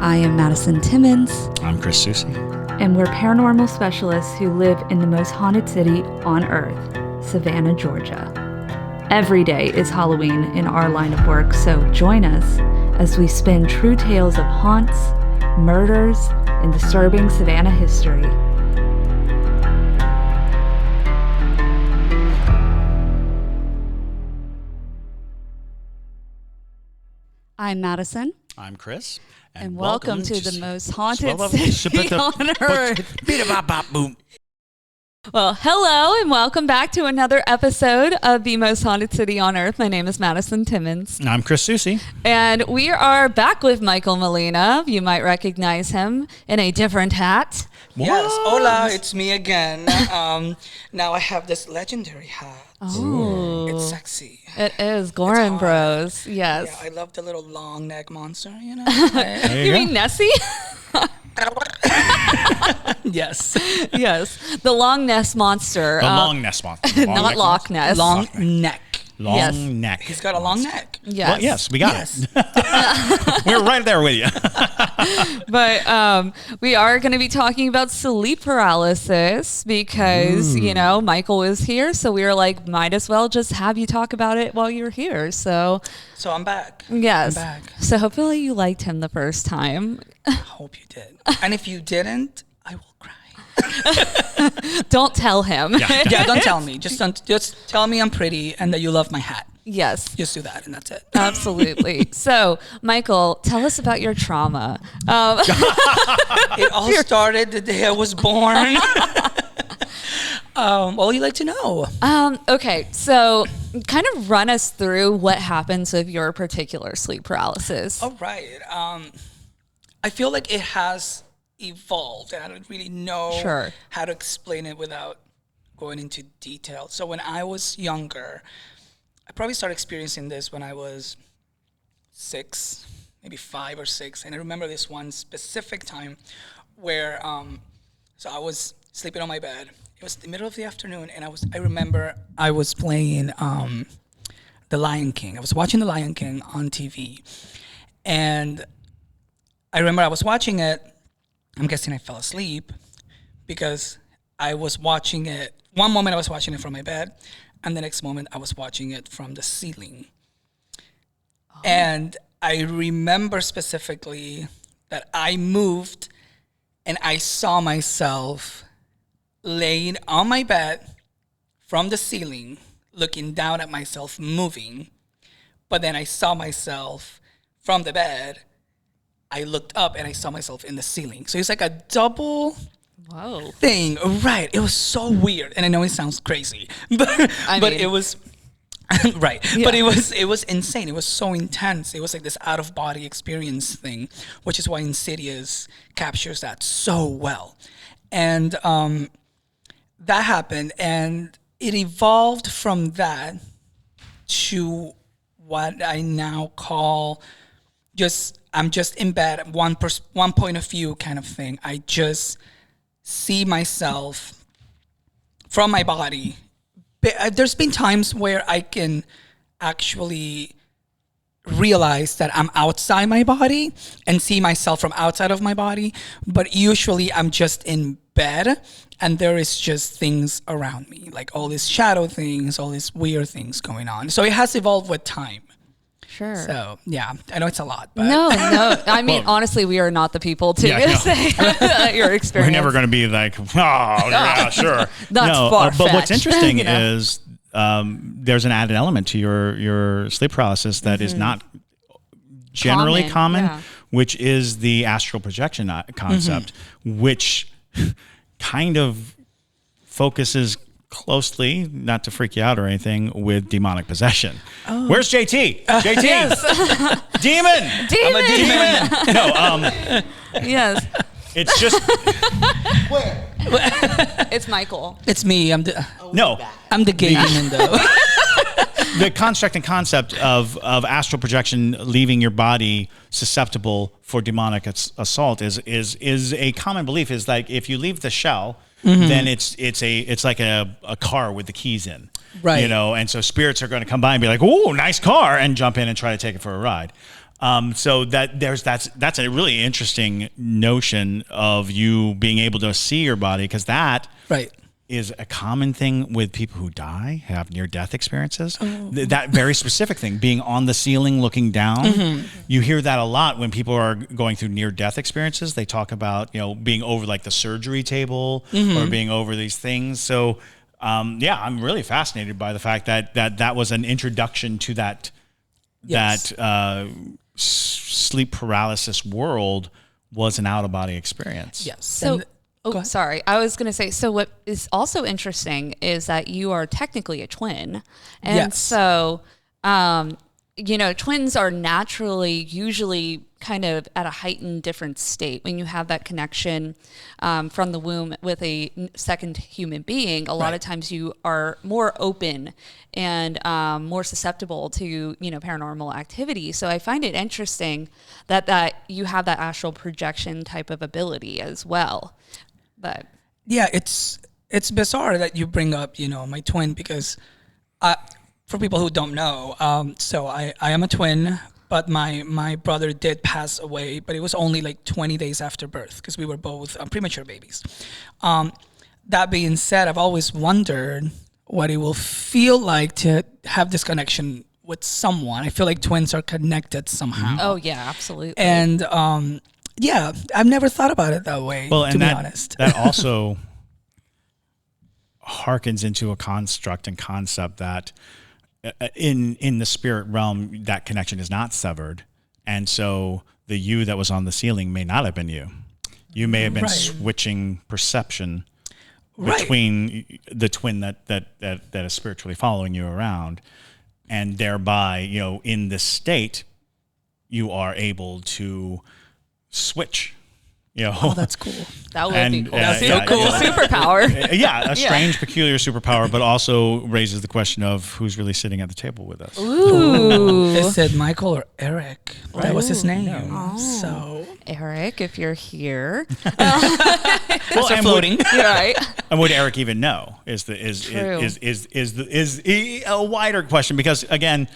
I am Madison Timmons. I'm Chris Susi. And we're paranormal specialists who live in the most haunted city on earth, Savannah, Georgia. Every day is Halloween in our line of work, so join us as we spin true tales of haunts, murders, and disturbing Savannah history. I'm Madison. I'm Chris. And welcome to the most haunted city on earth. Well, hello and welcome back to another episode of the most haunted city on earth. My name is Madison Timmons. I'm Chris Susi. And we are back with Michael Molina. You might recognize him in a different hat. Yes, hola, it's me again. Now I have this legendary hat. Oh. It's sexy. It is. Gorin Bros. Yes. Yeah, I love the little long neck monster, you know? You mean Nessie? Yes. Yes. The Long Ness Monster. The Long Ness Monster. Not Loch Ness. Long neck. Long neck. He's got a long neck. Yes. Well, yes, we got it. We're right there with you. But we are going to be talking about sleep paralysis because, you know, Michael is here. So we were like, might as well just have you talk about it while you're here. So I'm back. Yes. I'm back. So hopefully you liked him the first time. I hope you did. And if you didn't, I will cry. Don't tell him. Yeah, don't tell me. Just tell me I'm pretty and that you love my hat. Yes. Just do that and that's it. Absolutely. So, Michael, tell us about your trauma. It all started the day I was born. What would you like to know? Okay, so kind of run us through what happens with your particular sleep paralysis. All right. I feel like it has evolved, and I don't really know how to explain it without going into detail. So when I was younger, I probably started experiencing this when I was 6, maybe 5 or 6, and I remember this one specific time where so I was sleeping on my bed. It was the middle of the afternoon, and I remember I was playing The Lion King. I was watching The Lion King on TV, and I remember I was watching it. I'm guessing I fell asleep because I was watching it. One moment I was watching it from my bed, and the next moment I was watching it from the ceiling. Oh. And I remember specifically that I moved and I saw myself laying on my bed from the ceiling, looking down at myself moving. But then I saw myself from the bed. I looked up and I saw myself in the ceiling. So it's like a double thing. Right. It was so weird. And I know it sounds crazy, but it was right. Yeah. But it was insane. It was so intense. It was like this out of body experience thing, which is why Insidious captures that so well. And that happened, and it evolved from that to what I now call I'm just in bed, one point of view kind of thing. I just see myself from my body. There's been times where I can actually realize that I'm outside my body and see myself from outside of my body, but usually I'm just in bed and there is just things around me, like all these shadow things, all these weird things going on. So it has evolved with time. Sure. So, yeah, I know it's a lot. But. No. I mean, honestly, we are not the people to say your experience. We're never going to be like, yeah, sure. That's far-fetched. But what's interesting is there's an added element to your sleep paralysis that is not generally common, which is the astral projection concept, which kind of focuses closely, not to freak you out or anything, with demonic possession. Oh. Where's JT? JT! Yes. Demon! I'm a demon! No, yes. It's just... Where? It's Michael. It's me. I'm the gay demon, though. The construct and concept of astral projection leaving your body susceptible for demonic assault is a common belief. Is like if you leave the shell, then it's like a car with the keys in, right? You know, and so spirits are going to come by and be like, "Oh, nice car," and jump in and try to take it for a ride. So that's a really interesting notion of you being able to see your body, because that is a common thing with people who die, have near-death experiences. That very specific thing, being on the ceiling looking down. You hear that a lot when people are going through near-death experiences. They talk about, being over like the surgery table or being over these things. So, I'm really fascinated by the fact that was an introduction to that sleep paralysis world was an out-of-body experience. Yes. So. Sorry. I was going to say, so what is also interesting is that you are technically a twin. And so, twins are naturally usually kind of at a heightened different state. When you have that connection from the womb with a second human being, a lot of times you are more open and more susceptible to, paranormal activity. So I find it interesting that you have that astral projection type of ability as well. But it's bizarre that you bring up, my twin, because for people who don't know, so I am a twin, but my brother did pass away, but it was only like 20 days after birth because we were both premature babies. That being said, I've always wondered what it will feel like to have this connection with someone. I feel like twins are connected somehow. Oh yeah, absolutely. And I've never thought about it that way, to be honest. That also harkens into a construct and concept that in the spirit realm, that connection is not severed. And so the you that was on the ceiling may not have been you. You may have been switching perception between the twin that is spiritually following you around. And thereby, in this state, you are able to switch, Oh, that's cool. That would be cool. Cool superpower. A strange, peculiar superpower, but also raises the question of who's really sitting at the table with us. Ooh. It said Michael or Eric. That was his name. Oh. So Eric, if you're here. Well, and floating. Right. And would Eric even know is a wider question, because again,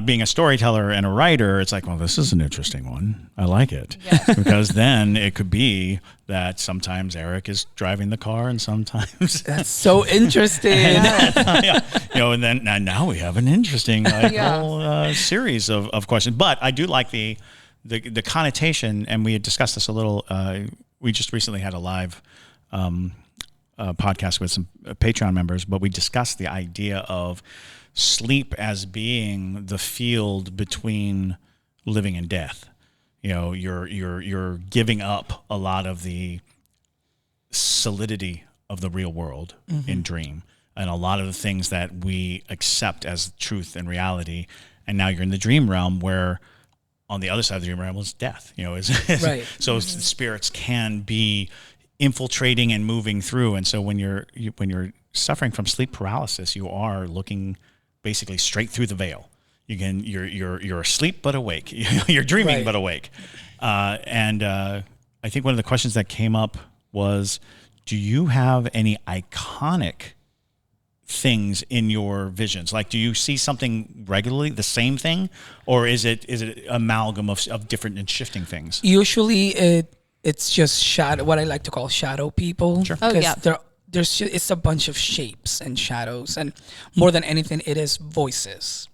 being a storyteller and a writer, it's like, well, this is an interesting one. I like it. Yes. Because then it could be that sometimes Eric is driving the car and sometimes... That's so interesting. And then now we have an interesting whole series of questions. But I do like the connotation, and we had discussed this a little. We just recently had a live podcast with some Patreon members, but we discussed the idea of sleep as being the field between living and death. You're giving up a lot of the solidity of the real world in dream, and a lot of the things that we accept as truth and reality. And now you're in the dream realm, where on the other side of the dream realm is death. Right. So spirits can be infiltrating and moving through. And so when you're suffering from sleep paralysis, you are looking basically straight through the veil. You're asleep but awake. You're dreaming but awake. And I think one of the questions that came up was, do you have any iconic things in your visions? Like, do you see something regularly, the same thing, or is it amalgam of different and shifting things? Usually it's just shadow, what I like to call shadow people. Sure. Oh, yeah. It's a bunch of shapes and shadows, and more than anything, it is voices,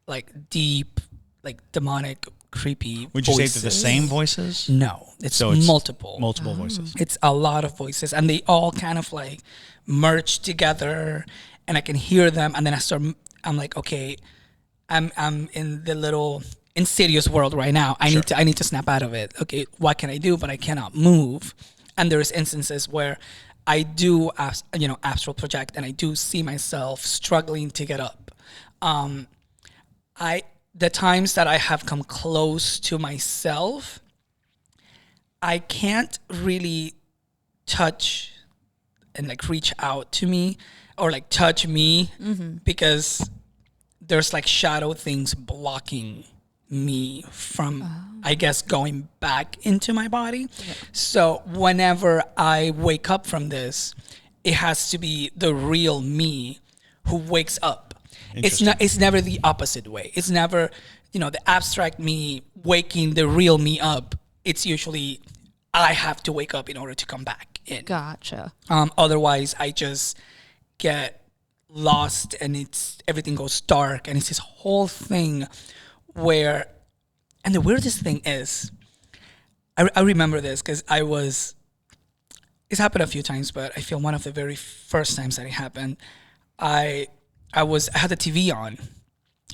like deep, like demonic, creepy. Would you voices. say they're the same voices? No, it's multiple voices. It's a lot of voices, and they all kind of like merge together, and I can hear them, and then I'm like, okay, I'm in the little insidious world right now. I need to snap out of it. Okay, what can I do? But I cannot move. And there's instances where I do, astral project, and I do see myself struggling to get up. The times that I have come close to myself, I can't really touch and like reach out to me or like touch me because there's like shadow things blocking me from, I guess, going back into my body. Yeah. So whenever I wake up from this, it has to be the real me who wakes up. It's never the opposite way. It's never the abstract me waking the real me up, it's usually I have to wake up in order to come back in. Gotcha. Otherwise, I just get lost and everything goes dark, and it's this whole thing where, and the weirdest thing is, I remember this because it's happened a few times, but I feel one of the very first times that it happened, I had the TV on,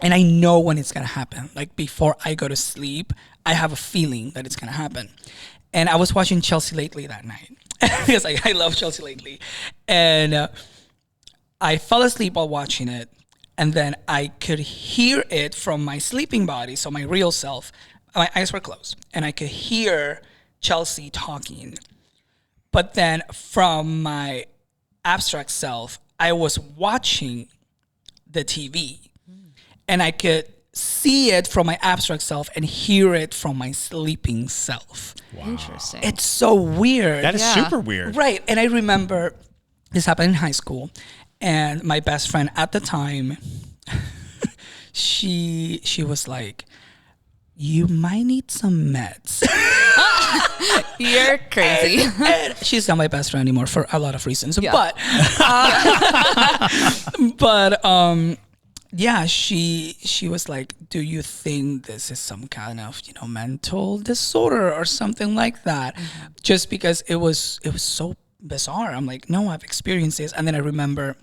and I know when it's gonna happen. Like before I go to sleep, I have a feeling that it's gonna happen. And I was watching Chelsea Lately that night because I love Chelsea Lately, and I fell asleep while watching it, and then I could hear it from my sleeping body, so my real self. My eyes were closed, and I could hear Chelsea talking. But then from my abstract self, I was watching the TV, and I could see it from my abstract self and hear it from my sleeping self. Wow. Interesting. It's so weird. That is super weird. Right. And I remember this happened in high school, and my best friend at the time, she was like, you might need some meds. You're crazy. And she's not my best friend anymore for a lot of reasons. Yeah. Yeah, she was like, do you think this is some kind of, mental disorder or something like that? Mm-hmm. Just because it was so bizarre. I'm like, no, I've experienced this. And then I remember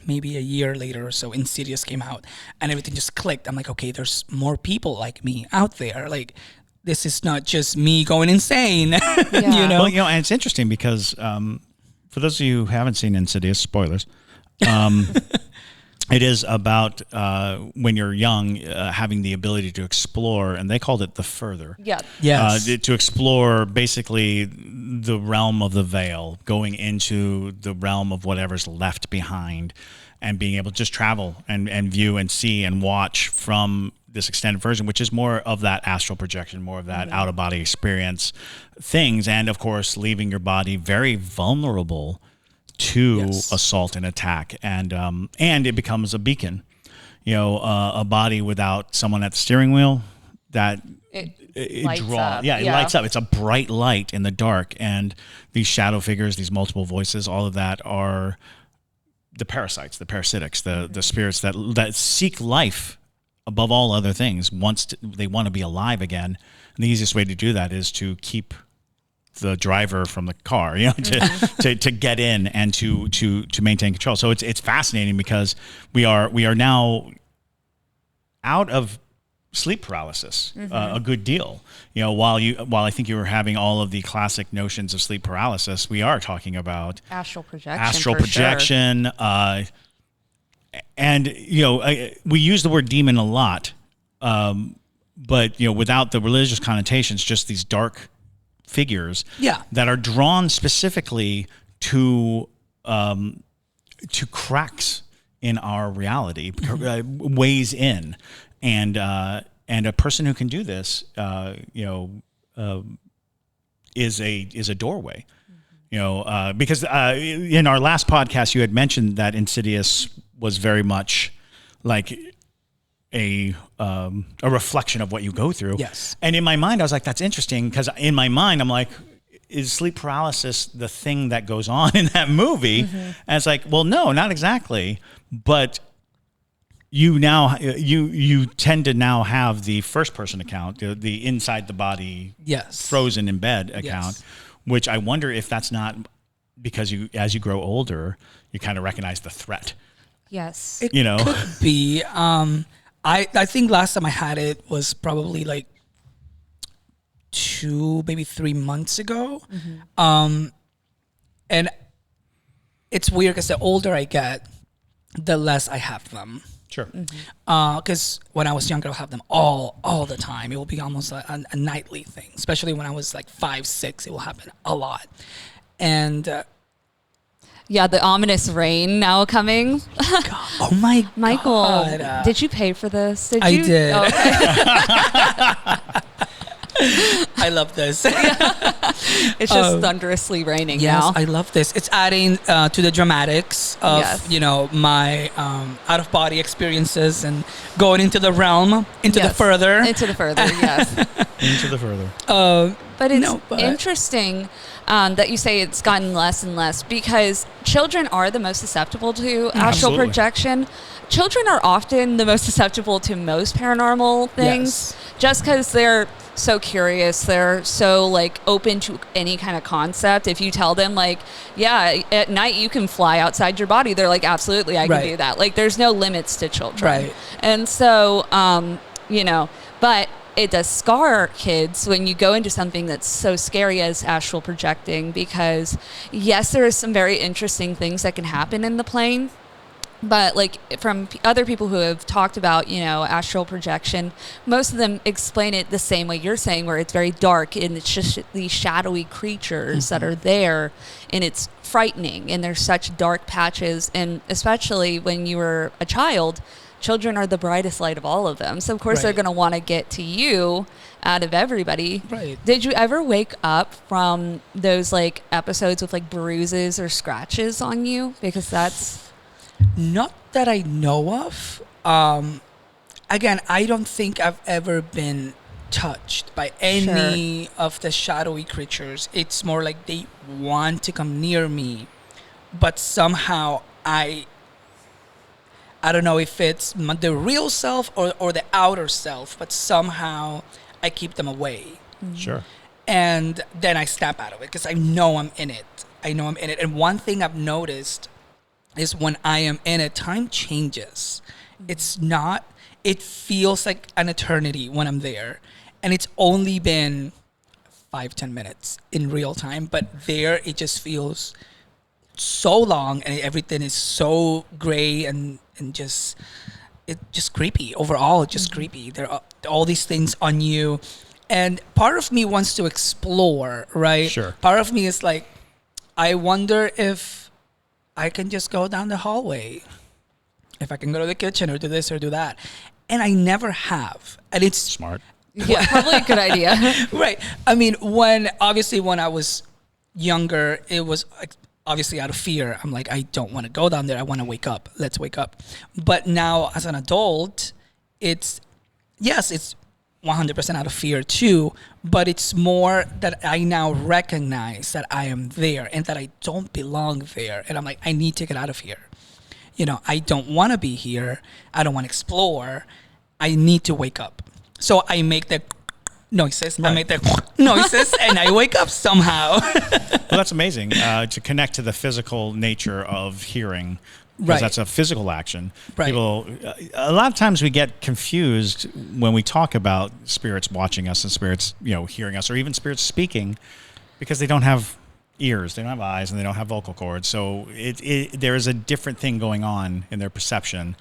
maybe a year later or so, Insidious came out, and everything just clicked. I'm like, okay, there's more people like me out there. Like, this is not just me going insane. Yeah. Well, and it's interesting because for those of you who haven't seen Insidious, spoilers, it is about when you're young, having the ability to explore, and they called it the further. Yeah. Yes. To explore basically the realm of the veil, going into the realm of whatever's left behind, and being able to just travel and view and see and watch from this extended version, which is more of that astral projection, more of that out-of-body experience things, and of course, leaving your body very vulnerable to assault and attack, and it becomes a beacon, a body without someone at the steering wheel, that it lights up. It lights up. It's a bright light in the dark, and these shadow figures, these multiple voices, all of that are the parasites, the parasitics, the spirits that seek life above all other things. They want to be alive again, and the easiest way to do that is to keep the driver from the car, to get in and to maintain control. So it's fascinating because we are now out of sleep paralysis a good deal. While I think you were having all of the classic notions of sleep paralysis, we are talking about astral projection. And we use the word demon a lot, but without the religious connotations, just these dark figures that are drawn specifically to cracks in our reality, ways in, and a person who can do this, is a doorway. Because in our last podcast you had mentioned that Insidious was very much like a reflection of what you go through. Yes. And in my mind, I was like, that's interesting, because in my mind, I'm like, is sleep paralysis the thing that goes on in that movie? And it's like, well, no, not exactly. But you tend to now have the first person account, the inside the body, frozen in bed account, which I wonder if that's not because as you grow older, you kind of recognize the threat. Yes. It could be. I think last time I had it was probably like 2, maybe 3 months ago. And it's weird because the older I get, the less I have them. Sure. Because when I was younger, I'll have them all the time. It will be almost a nightly thing, especially when I was like 5, 6. It will happen a lot. And the ominous rain now coming. God, oh my Michael, God. Did you pay for this? I did. Oh, okay. I love this. It's just thunderously raining now. I love this. It's adding to the dramatics of, my out-of-body experiences and going into the realm, into the further. Into the further, yes. Into the further. But it's interesting that you say it's gotten less and less, because children are the most susceptible to astral projection. Children are often the most susceptible to most paranormal things, just because they're so curious. They're so open to any kind of concept. If you tell them at night you can fly outside your body, they're like, absolutely, I can do that. There's no limits to children. Right. And so, but it does scar kids when you go into something that's so scary as astral projecting, because yes, there are some very interesting things that can happen in the plane. But from other people who have talked about, astral projection, most of them explain it the same way you're saying, where it's very dark and it's just these shadowy creatures that are there, and it's frightening, and there's such dark patches. And especially when you were a child, children are the brightest light of all of them. So of course they're going to want to get to you out of everybody. Right. Did you ever wake up from those episodes with bruises or scratches on you? Because that's... Not that I know of. Again, I don't think I've ever been touched by any of the shadowy creatures. It's more like they want to come near me, but somehow I don't know if it's the real self or the outer self, but somehow I keep them away. Sure. And then I snap out of it because I know I'm in it. And one thing I've noticed is when I am in it, time changes. It feels like an eternity when I'm there. And it's only been 5-10 minutes in real time. But there, it just feels so long, and everything is so gray and just creepy. Overall, it's just creepy. There are all these things on you. And part of me wants to explore, right? Sure. Part of me is like, I wonder if I can just go down the hallway, if I can go to the kitchen or do this or do that. And I never have. And it's smart. Yeah, probably a good idea. Right. I mean, when I was younger, it was obviously out of fear. I'm like, I don't want to go down there. I want to wake up. Let's wake up. But now as an adult, it's 100% out of fear too, but it's more that I now recognize that I am there and that I don't belong there. And I'm like, I need to get out of here. I don't want to be here. I don't want to explore. I need to wake up. So I make the noises. Right. I make the noises and I wake up somehow. Well, that's amazing to connect to the physical nature of hearing. Because that's a physical action. Right. People, a lot of times we get confused when we talk about spirits watching us and spirits, hearing us, or even spirits speaking, because they don't have ears, they don't have eyes, and they don't have vocal cords. So there is a different thing going on in their perception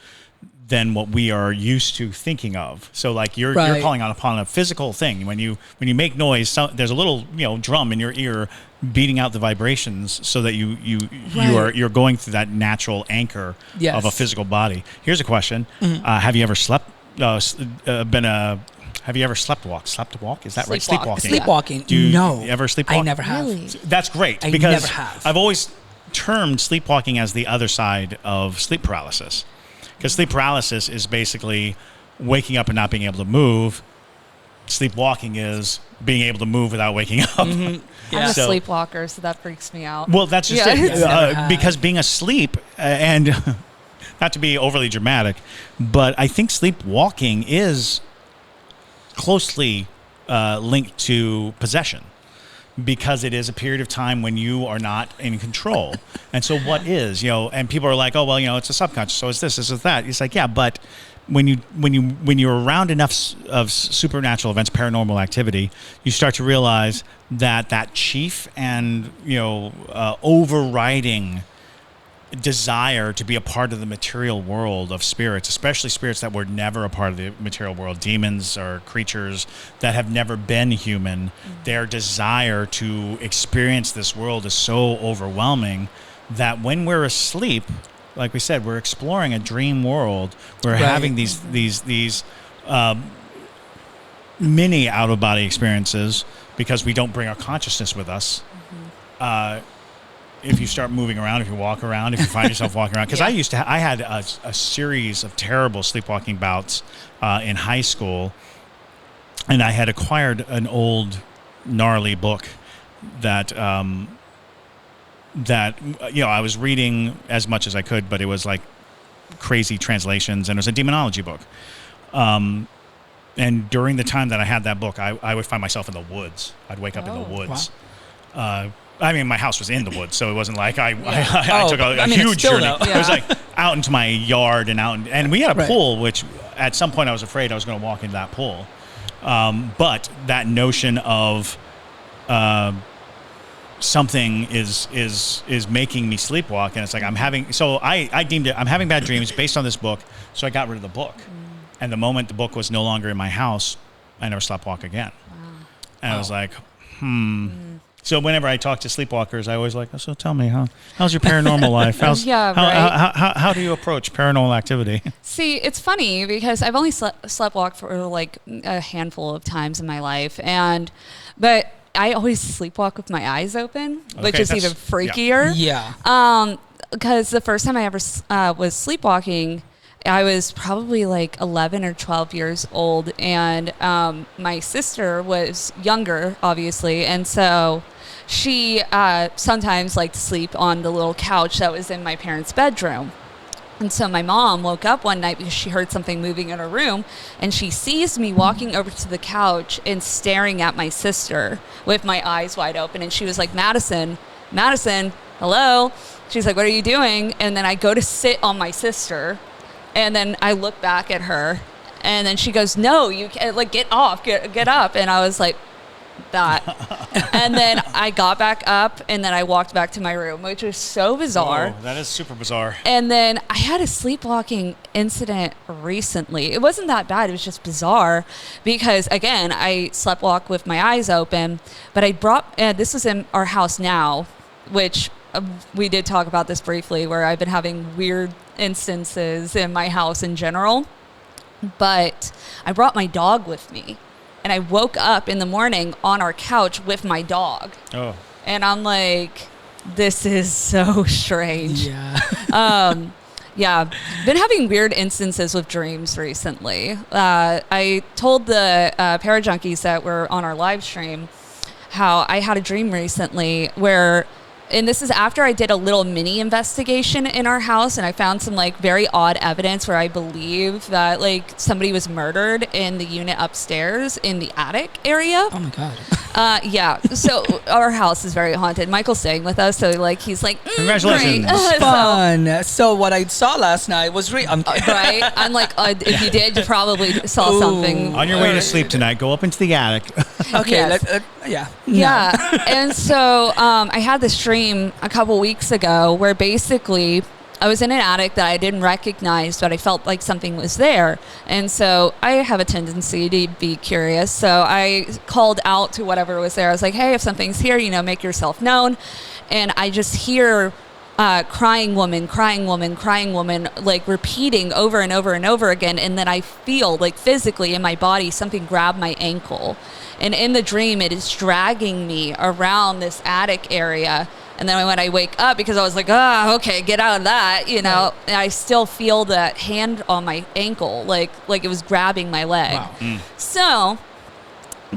than what we are used to thinking of. So you're calling upon a physical thing. When you make noise, there's a little drum in your ear beating out the vibrations so that you're going through that natural anchor of a physical body. Here's a question: have you ever slept? Have you ever slept-walked? Slept-walk? Is that right? Sleepwalking. Sleepwalking. Do you no, ever sleepwalk? I never have. Really? That's great I because never have. I've always termed sleepwalking as the other side of sleep paralysis. Because sleep paralysis is basically waking up and not being able to move. Sleepwalking is being able to move without waking up. Mm-hmm. Yeah. I'm a sleepwalker, so that freaks me out. Well, that's just it. Because being asleep, and not to be overly dramatic, but I think sleepwalking is closely linked to possession. Because it is a period of time when you are not in control. And so what is, and people are like, oh, well, it's a subconscious, so it's this, it's that. It's like, yeah, but when you're around enough of supernatural events, paranormal activity, you start to realize that chief and, overriding desire to be a part of the material world of spirits, especially spirits that were never a part of the material world, demons or creatures that have never been human, their desire to experience this world is so overwhelming that when we're asleep, like we said, we're exploring a dream world. We're having these many out-of-body experiences because we don't bring our consciousness with us. If you start moving around, if you walk around, if you find yourself walking around. Because I had a series of terrible sleepwalking bouts in high school, and I had acquired an old, gnarly book that I was reading as much as I could, but it was like crazy translations, and it was a demonology book. And during the time that I had that book, I would find myself in the woods. I'd wake up in the woods. Wow. I mean, my house was in the woods, so it wasn't like I took a huge journey. It was like out into my yard and we had a pool, which at some point I was afraid I was going to walk into that pool. But that notion of something is making me sleepwalk, and it's like I deemed it, I'm having bad dreams based on this book, so I got rid of the book. And the moment the book was no longer in my house, I never sleepwalk again. Wow. And I was like, So whenever I talk to sleepwalkers, I always like, so tell me, how's your paranormal life? How do you approach paranormal activity? See, it's funny because I've only sleepwalked for like a handful of times in my life, but I always sleepwalk with my eyes open, which is even freakier. Yeah. Because the first time I ever was sleepwalking, I was probably like 11 or 12 years old, and my sister was younger, obviously, and so she sometimes liked to sleep on the little couch that was in my parents' bedroom. And so my mom woke up one night because she heard something moving in her room, and she sees me walking over to the couch and staring at my sister with my eyes wide open, and she was like, Madison, hello? She's like, what are you doing? And then I go to sit on my sister, and then I look back at her, and then she goes, no, you can't, like, get off, get up. And I was like, that. And then I got back up, and then I walked back to my room, which was so bizarre. Oh, that is super bizarre. And then I had a sleepwalking incident recently. It wasn't that bad. It was just bizarre because, again, I sleptwalk with my eyes open, but I brought, this was in our house now, which we did talk about this briefly, where I've been having weird instances in my house in general. But I brought my dog with me, and I woke up in the morning on our couch with my dog. Oh. And I'm like, this is so strange. Yeah. Yeah. Been having weird instances with dreams recently. I told the Parajunkies that were on our live stream how I had a dream recently where, and this is after I did a little mini investigation in our house, and I found some like very odd evidence where I believe that like somebody was murdered in the unit upstairs in the attic area. Oh my God. Yeah. So our house is very haunted. Michael's staying with us, so like he's like, congratulations. Fun. So what I saw last night was right. I'm like, if you did, you probably saw something. On your way to sleep tonight, go up into the attic. Okay. Yes. Yeah. And so I had this dream a couple weeks ago where basically I was in an attic that I didn't recognize, but I felt like something was there. And so I have a tendency to be curious. So I called out to whatever was there. I was like, hey, if something's here, make yourself known. And I just hear crying woman, like repeating over and over and over again. And then I feel like physically in my body, something grab my ankle. And in the dream, it is dragging me around this attic area. And then when I wake up, because I was like, okay, get out of that, and I still feel that hand on my ankle, like it was grabbing my leg. Wow. So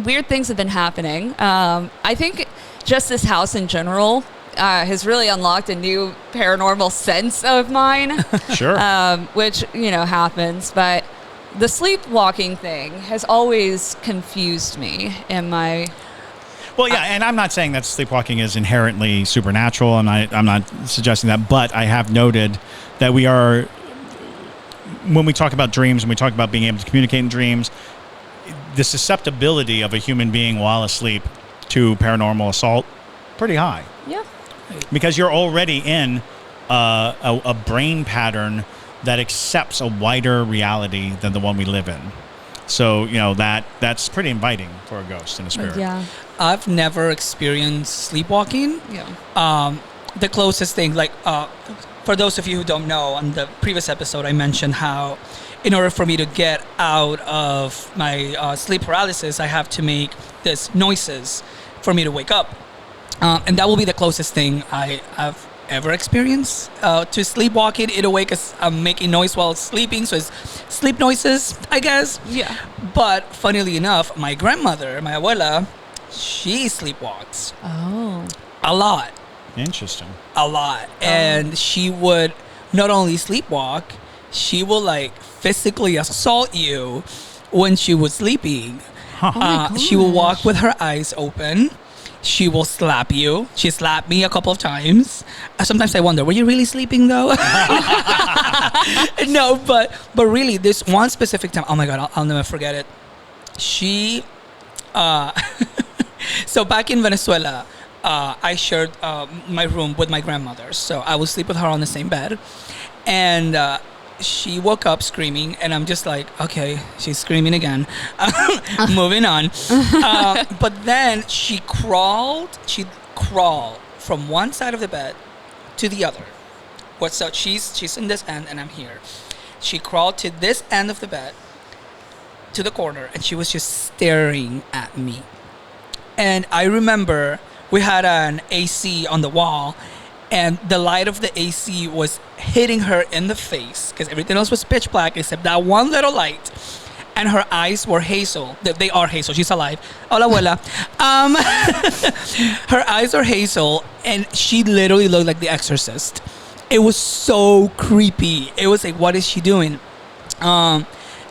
weird things have been happening. I think just this house in general has really unlocked a new paranormal sense of mine. Sure. Which, happens. But the sleepwalking thing has always confused me in my... Well, yeah, and I'm not saying that sleepwalking is inherently supernatural. I'm not suggesting that, but I have noted that when we talk about dreams and we talk about being able to communicate in dreams, the susceptibility of a human being while asleep to paranormal assault, pretty high. Yeah. Because you're already in a brain pattern that accepts a wider reality than the one we live in. So, that's pretty inviting for a ghost and a spirit. Yeah. I've never experienced sleepwalking. Yeah. The closest thing, for those of you who don't know, on the previous episode, I mentioned how in order for me to get out of my sleep paralysis, I have to make these noises for me to wake up. And that will be the closest thing I have ever experienced to sleepwalking in a way, because I'm making noise while sleeping, so it's sleep noises, I guess. Yeah. But funnily enough, my grandmother, my abuela, she sleepwalks. Oh. A lot. Interesting. A lot. And she would not only sleepwalk, she will like physically assault you when she was sleeping. She will walk with her eyes open. She will slap you. She slapped me a couple of times. Sometimes I wonder, were you really sleeping though? No, but really, this one specific time, oh my God, I'll never forget it. She, so back in Venezuela, I shared my room with my grandmother. So I would sleep with her on the same bed. And she woke up screaming, and I'm just like, okay, she's screaming again. Moving on. But then she'd crawl from one side of the bed to the other. So she's in this end, and I'm here. She crawled to this end of the bed, to the corner, and she was just staring at me. And I remember we had an AC on the wall, and the light of the AC was hitting her in the face, because everything else was pitch black except that one little light. And her eyes were hazel. They are hazel. She's alive. Hola, abuela. Her eyes are hazel, and she literally looked like the Exorcist. It was so creepy. It was like, what is she doing?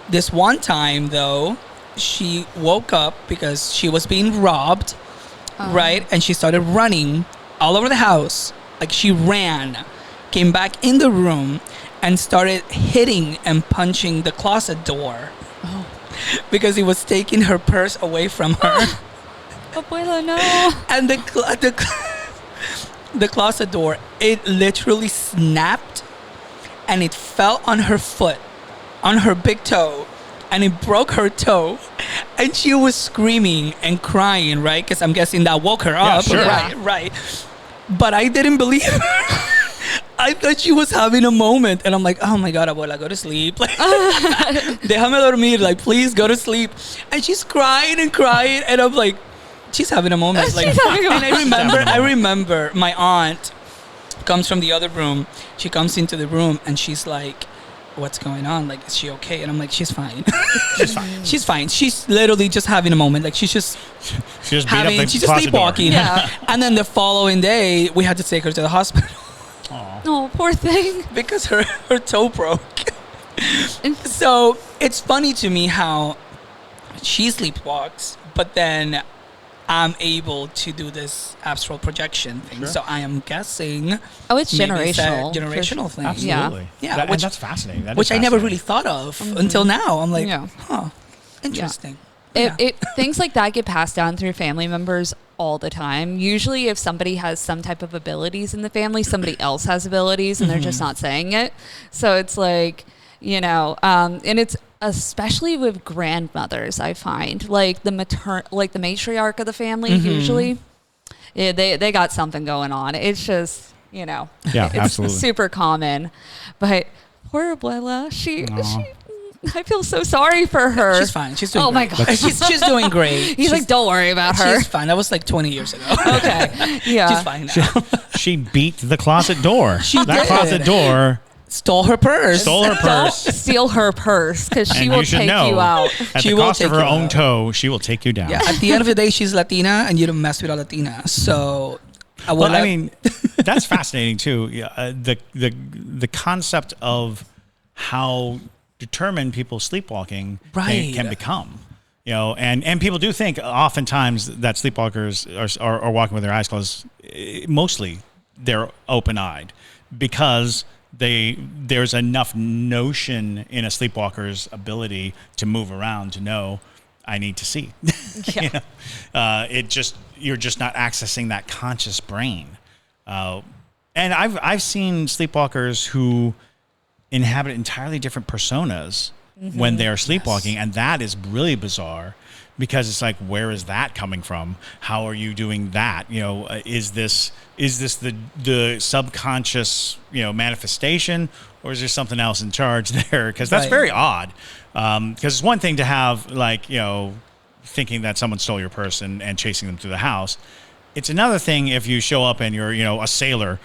This one time, though, she woke up because she was being robbed, right? And she started running all over the house. Like, she ran, came back in the room, and started hitting and punching the closet door. Because he was taking her purse away from her. Abuela, no. And the closet door, it literally snapped, and it fell on her foot, on her big toe, and it broke her toe. And she was screaming and crying, right? Because I'm guessing that woke her up. Sure. Right. But I didn't believe her. I thought she was having a moment. And I'm like, oh my God, abuela, go to sleep. Like, déjame dormir. Like, please go to sleep. And she's crying and crying. And I'm like, she's having a moment. Like, and I remember my aunt comes from the other room. She comes into the room and she's like, what's going on? Like, is she okay? And I'm like, she's fine. She's fine. She's literally just having a moment. Like, she's just beat up the she's just sleepwalking. Yeah. And then the following day, we had to take her to the hospital. Oh, poor thing. Because her toe broke. So it's funny to me how she sleepwalks, but then I'm able to do this astral projection thing. Sure. So I am guessing. Oh, it's generational. Generational thing. Absolutely. Yeah. And that's fascinating. Which I never really thought of until now. I'm like, interesting. Yeah. Things like that get passed down through family members all the time. Usually if somebody has some type of abilities in the family, somebody else has abilities and they're just not saying it. So it's like, and it's especially with grandmothers, I find. Like the matriarch of the family, usually, they got something going on. It's just, yeah, it's absolutely super common. But poor abuela, she I feel so sorry for her. She's fine. She's doing my great. God. She's doing great. He's like, don't worry about her. She's fine. That was like 20 years ago. Okay. Yeah. She's fine now. She beat the closet door. That closet door stole her purse. Don't steal her purse, because she will take you out. At the cost of her own toe, she will take you down. Yeah. At the end of the day, she's Latina, and you don't mess with a Latina. So, I mean, that's fascinating too. The concept of how determined people's sleepwalking can become. And people do think oftentimes that sleepwalkers are walking with their eyes closed. Mostly they're open-eyed, because there's enough notion in a sleepwalker's ability to move around to know, I need to see. Yeah. You're just not accessing that conscious brain. And I've seen sleepwalkers who inhabit entirely different personas when they are sleepwalking, and that is really bizarre, because it's like, where is that coming from? How are you doing that? You know, is this the subconscious, you know, manifestation, or is there something else in charge there? Because that's very odd. Because it's one thing to have, like, you know, thinking that someone stole your purse and chasing them through the house. It's another thing if you show up and you're, you know, a sailor,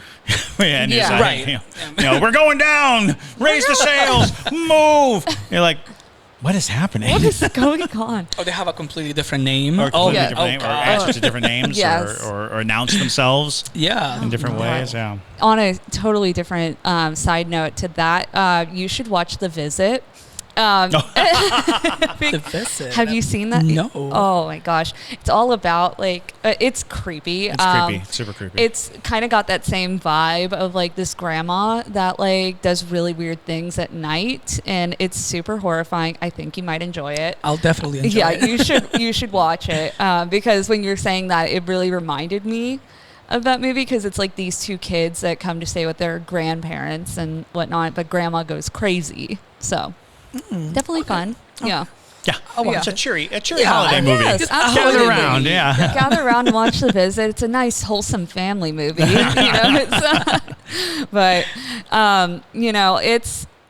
and it's like, you know, we're going down, raise the sails, move. You're like, what is happening? What is going on? Oh, they have a completely different name. Or answer to different names, or announce themselves. In different ways. Yeah. On a totally different side note to that, you should watch The Visit. The Visit. Have you seen that? No. Oh my gosh, it's all about like it's creepy. It's creepy, super creepy. It's kind of got that same vibe of like this grandma that like does really weird things at night, and it's super horrifying. I think you might enjoy it. I'll definitely enjoy it. you should watch it because when you're saying that, it really reminded me of that movie, because it's like these two kids that come to stay with their grandparents and whatnot, but grandma goes crazy. So. Definitely fun. Yeah. Yeah. It's a cheery holiday movie. Yes, gather around. Yeah. Gather around and watch The Visit. It's a nice, wholesome family movie. You know, but you know,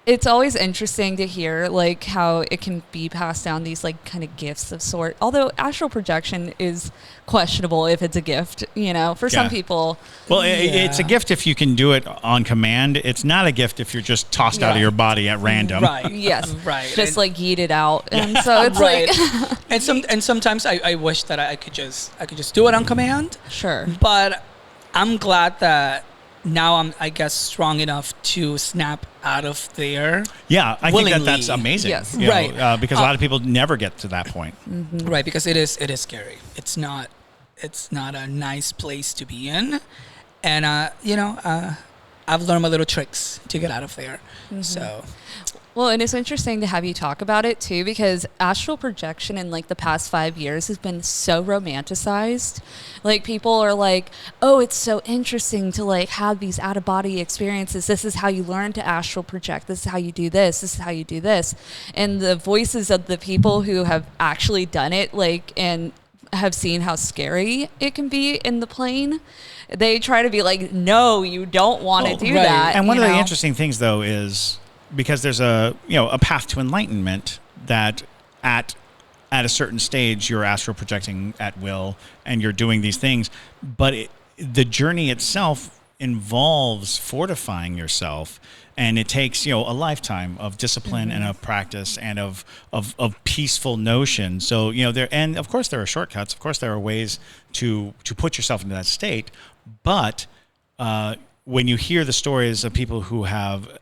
it's always interesting to hear like how it can be passed down, these like kind of gifts of sort. Although astral projection is questionable if it's a gift, you know, for some people. Well, it's a gift if you can do it on command. It's not a gift if you're just tossed out of your body at random. Right. Yes. Right. Just like yeeted out, and so it's like. and sometimes I wish that I could just do it on command. Sure. But I'm glad that now I'm, I guess, strong enough to snap out of there. Yeah, I think that's amazing. Yes. Right. Because a lot of people never get to that point. Mm-hmm. Right, because it is scary. It's not a nice place to be in. And, you know, I've learned my little tricks to get out of there. Mm-hmm. So... Well, and it's interesting to have you talk about it too, because astral projection in like the past 5 years has been so romanticized. Like people are like, oh, it's so interesting to like have these out of body experiences. This is how you learn to astral project. This is how you do this. This is how you do this. And the voices of the people who have actually done it, like, and have seen how scary it can be in the plane, they try to be like, no, you don't want to do that. And one of the interesting things though is, because there's a path to enlightenment that at a certain stage you're astral projecting at will and you're doing these things, but the journey itself involves fortifying yourself, and it takes a lifetime of discipline and of practice and of peaceful notion. So and of course there are shortcuts. Of course there are ways to put yourself into that state, but when you hear the stories of people who have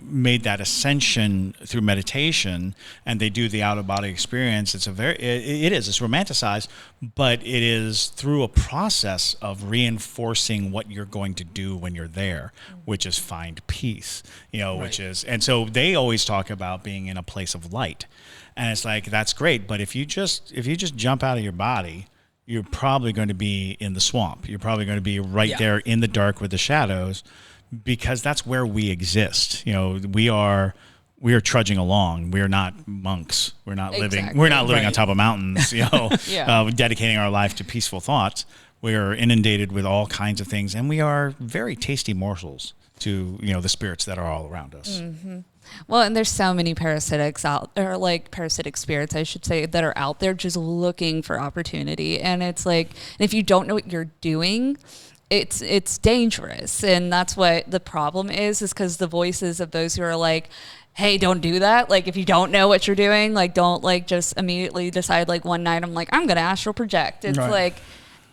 made that ascension through meditation, and they do the out-of-body experience, it's romanticized, but it is through a process of reinforcing what you're going to do when you're there, which is find peace, which is, and so they always talk about being in a place of light, and it's like, that's great, but if you just jump out of your body, you're probably going to be in the swamp. You're probably going to be right there in the dark with the shadows, because that's where we exist. We are trudging along. We are not monks. We're not living. We're not living on top of mountains. Dedicating our life to peaceful thoughts. We are inundated with all kinds of things, and we are very tasty morsels to the spirits that are all around us. Mm-hmm. Well, and there's so many parasitic spirits, I should say, that are out there just looking for opportunity. And it's like, if you don't know what you're doing, it's dangerous. And that's what the problem is because the voices of those who are like, hey, don't do that. Like, if you don't know what you're doing, like, don't like just immediately decide like one night, I'm like, I'm going to astral project. It's like,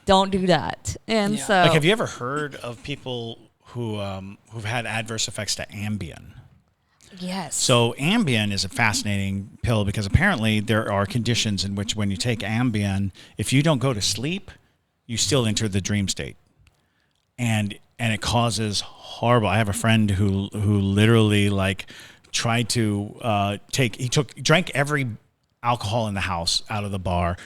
don't do that. And so, like, have you ever heard of people who've had adverse effects to Ambien? Yes. So Ambien is a fascinating pill because apparently there are conditions in which when you take Ambien, if you don't go to sleep, you still enter the dream state. And it causes horrible. I have a friend who literally like tried to drank every alcohol in the house out of the bar,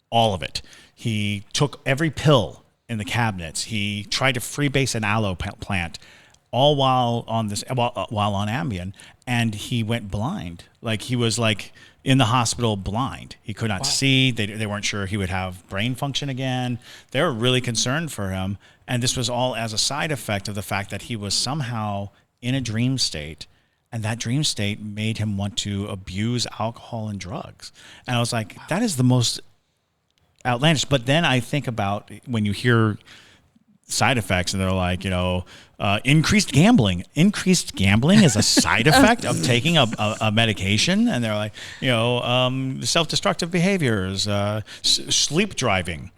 all of it. He took every pill in the cabinets. He tried to freebase an aloe plant, all while on Ambien, and he went blind. Like he was like in the hospital blind. He could not see. They weren't sure he would have brain function again. They were really concerned for him. And this was all as a side effect of the fact that he was somehow in a dream state. And that dream state made him want to abuse alcohol and drugs. And I was like, that is the most outlandish. But then I think about when you hear side effects and they're like, increased gambling. Increased gambling is a side effect of taking a medication. And they're like, self-destructive behaviors, sleep driving.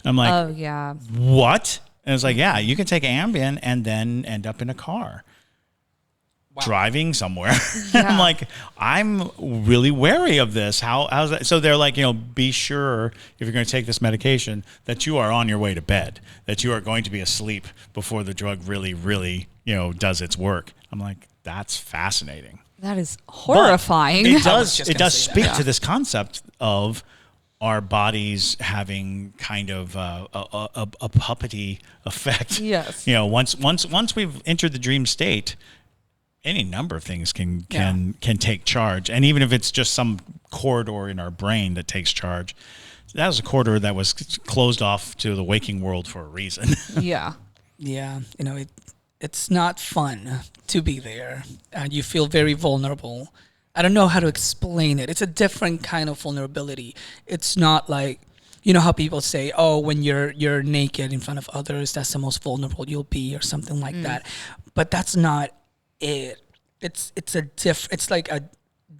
I'm like, oh, yeah. What? And it's like, yeah, you can take Ambien and then end up in a car. Driving somewhere. Yeah. I'm like, I'm really wary of this. How's that? So they're like, be sure if you're going to take this medication that you are on your way to bed, that you are going to be asleep before the drug really, really, does its work. I'm like, that's fascinating. That is horrifying. But it does speak to this concept of our bodies having kind of a puppety effect. Yes. Once we've entered the dream state, any number of things can take charge. And even if it's just some corridor in our brain that takes charge, that was a corridor that was closed off to the waking world for a reason. Yeah. Yeah. It's not fun to be there. You feel very vulnerable. I don't know how to explain it. It's a different kind of vulnerability. It's not like, how people say, oh, when you're naked in front of others, that's the most vulnerable you'll be or something like that. But that's not it's like a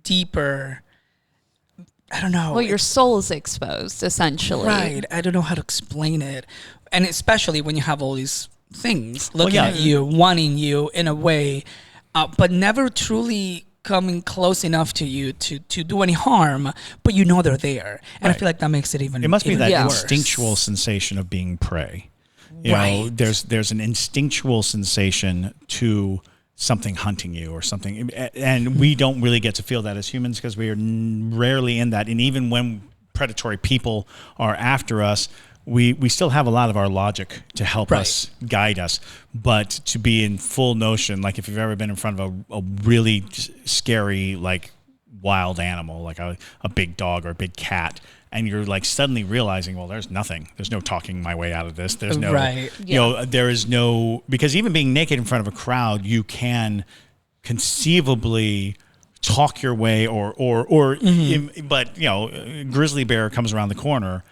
deeper, I don't know. Well, your soul is exposed, essentially. Right. I don't know how to explain it. And especially when you have all these things looking at you, wanting you in a way, but never truly coming close enough to you to do any harm, but they're there. And I feel like that makes it even. It must be that worse. instinctual sensation of being prey. There's an instinctual sensation to something hunting you or something, and we don't really get to feel that as humans because we are rarely in that. And even when predatory people are after us, we still have a lot of our logic to help us, guide us. But to be in full notion, like if you've ever been in front of a really scary, like wild animal, like a big dog or a big cat, and you're like suddenly realizing, well, there's nothing. There's no talking my way out of this. There's no, there is no, because even being naked in front of a crowd, you can conceivably talk your way but grizzly bear comes around the corner.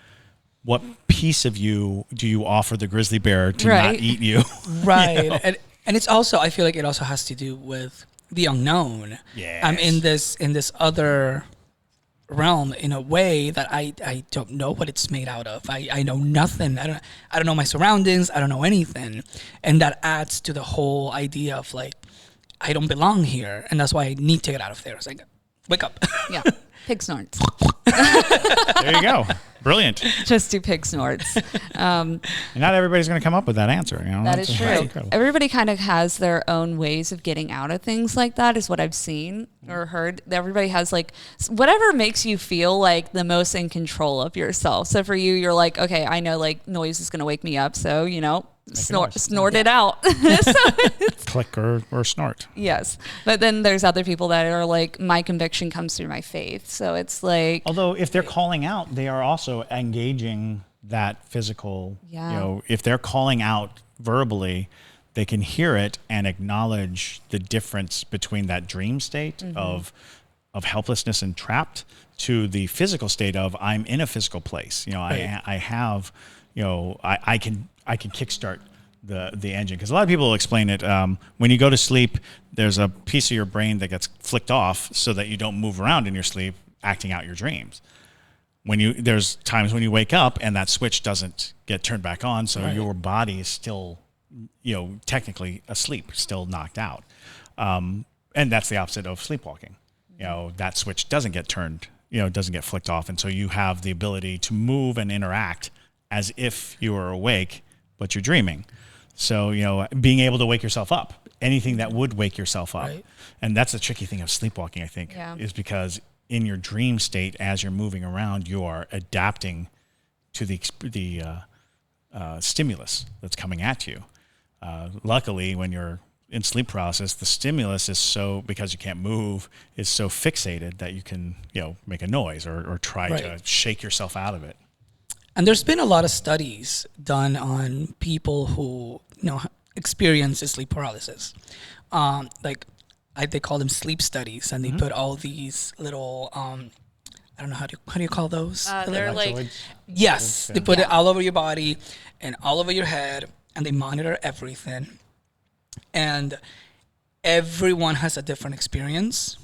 What piece of you do you offer the grizzly bear to not eat you? Right. And it's also, I feel like it also has to do with the unknown. Yes. I'm in this other realm in a way that I don't know what it's made out of. I know nothing. I don't know my surroundings. I don't know anything. And that adds to the whole idea of like, I don't belong here. And that's why I need to get out of there. It's like, wake up. Yeah. Pig snorts. There you go. Brilliant. Just do pig snorts. And not everybody's going to come up with that answer. That is true. Everybody kind of has their own ways of getting out of things like that, is what I've seen or heard. Everybody has like whatever makes you feel like the most in control of yourself. So for you, you're like, okay, I know like noise is going to wake me up. So, snort it out. Click or snort. Yes. But then there's other people that are like, my conviction comes through my faith. So it's like, although if they're calling out, they are also engaging that physical, if they're calling out verbally, they can hear it and acknowledge the difference between that dream state of helplessness and trapped to the physical state of I'm in a physical place. I have, I can kickstart the engine, because a lot of people will explain it. When you go to sleep, there's a piece of your brain that gets flicked off so that you don't move around in your sleep, acting out your dreams. There's times when you wake up and that switch doesn't get turned back on, so your body is still, technically asleep, still knocked out. And that's the opposite of sleepwalking. That switch doesn't get turned, doesn't get flicked off, and so you have the ability to move and interact as if you were awake, but you're dreaming. So, being able to wake yourself up, anything that would wake yourself up. Right. And that's the tricky thing of sleepwalking, I think, is because in your dream state, as you're moving around, you are adapting to the stimulus that's coming at you. Luckily, when you're in sleep paralysis, the stimulus is so, because you can't move, is so fixated that you can, make a noise or try to shake yourself out of it. And there's been a lot of studies done on people who, experience sleep paralysis. They call them sleep studies, and they put all these little, I don't know, how do you call those? They're like, yes, they put it all over your body and all over your head, and they monitor everything. And everyone has a different experience,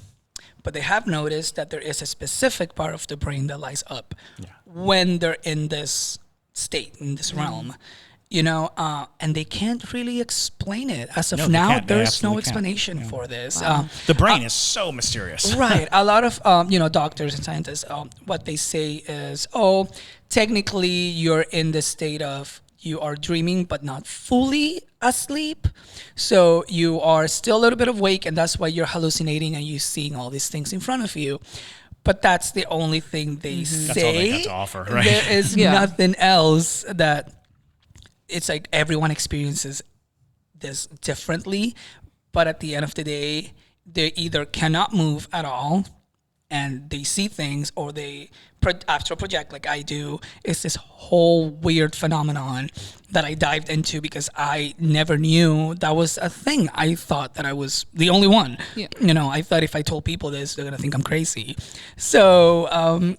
but they have noticed that there is a specific part of the brain that lights up when they're in this state, in this realm, and they can't really explain it. As of now, there's no explanation for this. Wow. The brain is so mysterious. Right. A lot of, doctors and scientists, what they say is, technically you're in the state of, you are dreaming but not fully asleep, so you are still a little bit awake, and that's why you're hallucinating and you're seeing all these things in front of you. But that's the only thing they say. That's all they have to offer, right? There is nothing else. That it's like everyone experiences this differently, but at the end of the day, they either cannot move at all and they see things, or they astral project like I do. It's this whole weird phenomenon that I dived into because I never knew that was a thing. I thought that I was the only one. Yeah. I thought if I told people this, they're going to think I'm crazy. So,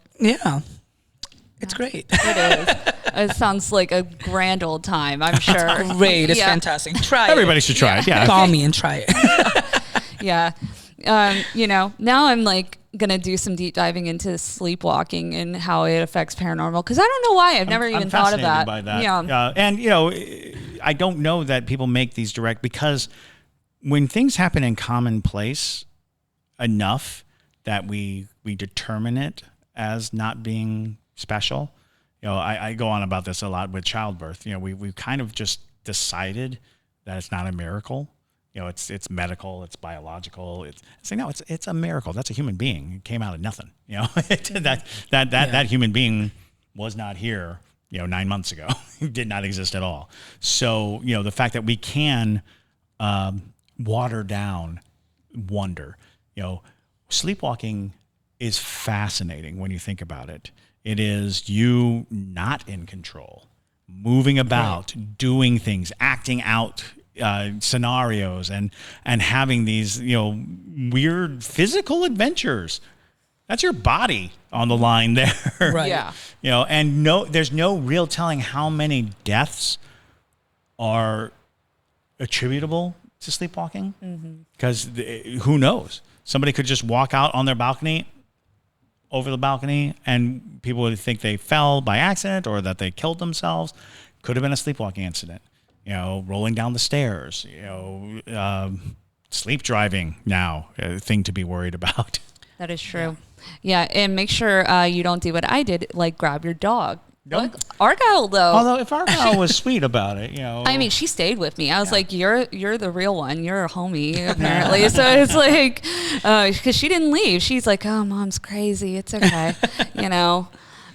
it's great. It is. It sounds like a grand old time, I'm sure. It's great. It's fantastic. Try Everybody should try it. Yeah. Call me and try it. Yeah. Now I'm like going to do some deep diving into sleepwalking and how it affects paranormal, because I don't know why. I've never even thought of that. By that. Yeah. And, I don't know that people make these direct, because when things happen in commonplace enough that we determine it as not being special. I go on about this a lot with childbirth. We've kind of just decided that it's not a miracle. It's medical, it's biological. It's a miracle. That's a human being. It came out of nothing. That human being was not here, 9 months ago. Did not exist at all. So, the fact that we can water down wonder. Sleepwalking is fascinating when you think about it. It is you not in control, moving about, doing things, acting out scenarios, and having these weird physical adventures. That's your body on the line there. Right. Yeah. And there's no real telling how many deaths are attributable to sleepwalking, because who knows? Somebody could just walk out on their balcony, over the balcony, and people would think they fell by accident or that they killed themselves. Could have been a sleepwalking incident. Rolling down the stairs, sleep driving now, a thing to be worried about. That is true. Yeah, and make sure you don't do what I did, like grab your dog. Look, Argyle, though. Although if Argyle was sweet about it, I mean, she stayed with me. I was like, you're the real one. You're a homie, apparently. So it's like, because she didn't leave. She's like, oh, Mom's crazy. It's okay.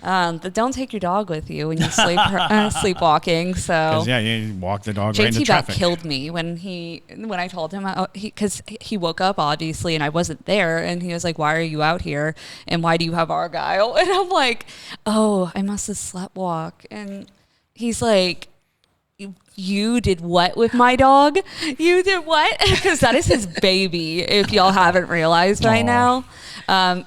But don't take your dog with you when you sleepwalking. So you walk the dog JT right into traffic. killed me when I told him, because he woke up obviously and I wasn't there, and he was like, "Why are you out here? And why do you have Argyle?" And I'm like, "Oh, I must have sleptwalk." And he's like, "You did what with my dog? You did what?" Because that is his baby, if y'all haven't realized right now.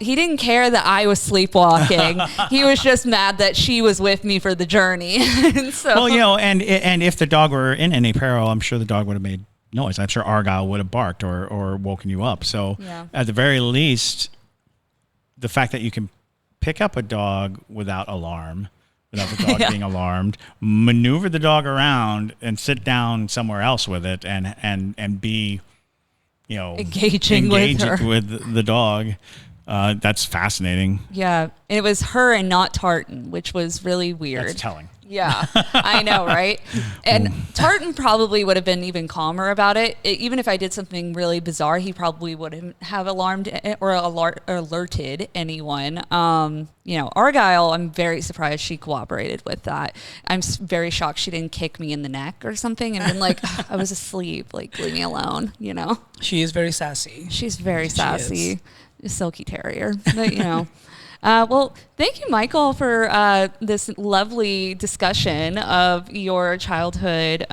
He didn't care that I was sleepwalking. He was just mad that she was with me for the journey. And so, well, and if the dog were in any peril, I'm sure the dog would have made noise. I'm sure Argyle would have barked or woken you up. So at the very least, the fact that you can pick up a dog without alarm, without the dog being alarmed, maneuver the dog around and sit down somewhere else with it and be, engaging with the dog. That's fascinating. Yeah, it was her and not Tartan, which was really weird. That's telling. Yeah, I know, right? And Tartan probably would have been even calmer about it. Even if I did something really bizarre, he probably wouldn't have alarmed or alerted anyone. Argyle, I'm very surprised she cooperated with that. I'm very shocked she didn't kick me in the neck or something and been like, I was asleep, like, leave me alone, She is very sassy. She's very sassy. A silky terrier, but, well, thank you, Michael, for this lovely discussion of your childhood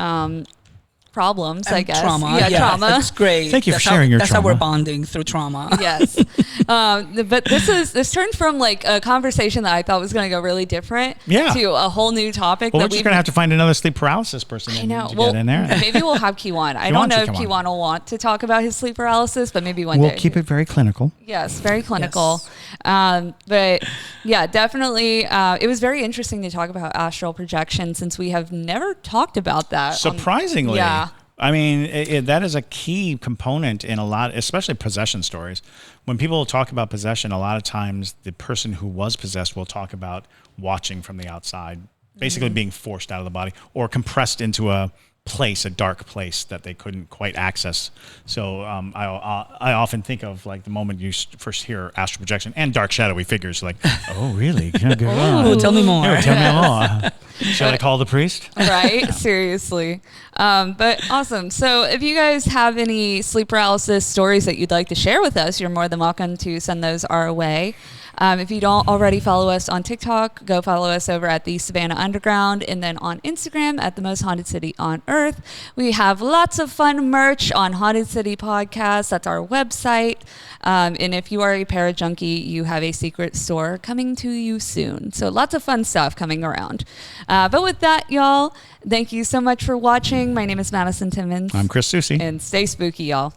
problems, I guess. Trauma. Yeah, trauma. That's great. Thank you for sharing your trauma. That's how we're bonding through trauma. Yes. But this turned from like a conversation that I thought was going to go really different to a whole new topic. Well, we're just going to have to find another sleep paralysis person to get in there. Maybe we'll have Kiwan. I don't know if Kiwan will want to talk about his sleep paralysis, but maybe one day. We'll keep it very clinical. Yes, very clinical. Yes. But yeah, definitely. It was very interesting to talk about astral projection since we have never talked about that. Surprisingly. Yeah. I mean, that is a key component in a lot, especially possession stories. When people talk about possession, a lot of times the person who was possessed will talk about watching from the outside, basically being forced out of the body or compressed into a dark place that they couldn't quite access. So I often think of like the moment you first hear astral projection and dark shadowy figures, like, oh, really? Tell me more. Tell me more. Shall I call the priest? Right? Seriously. But awesome. So if you guys have any sleep paralysis stories that you'd like to share with us, you're more than welcome to send those our way. If you don't already follow us on TikTok, go follow us over at the Savannah Underground, and then on Instagram at the Most Haunted City on Earth. We have lots of fun merch on Haunted City Podcast. That's our website. And if you are a parajunkie, you have a secret store coming to you soon. So lots of fun stuff coming around. But with that, y'all, thank you so much for watching. My name is Madison Timmons. I'm Chris Susi. And stay spooky, y'all.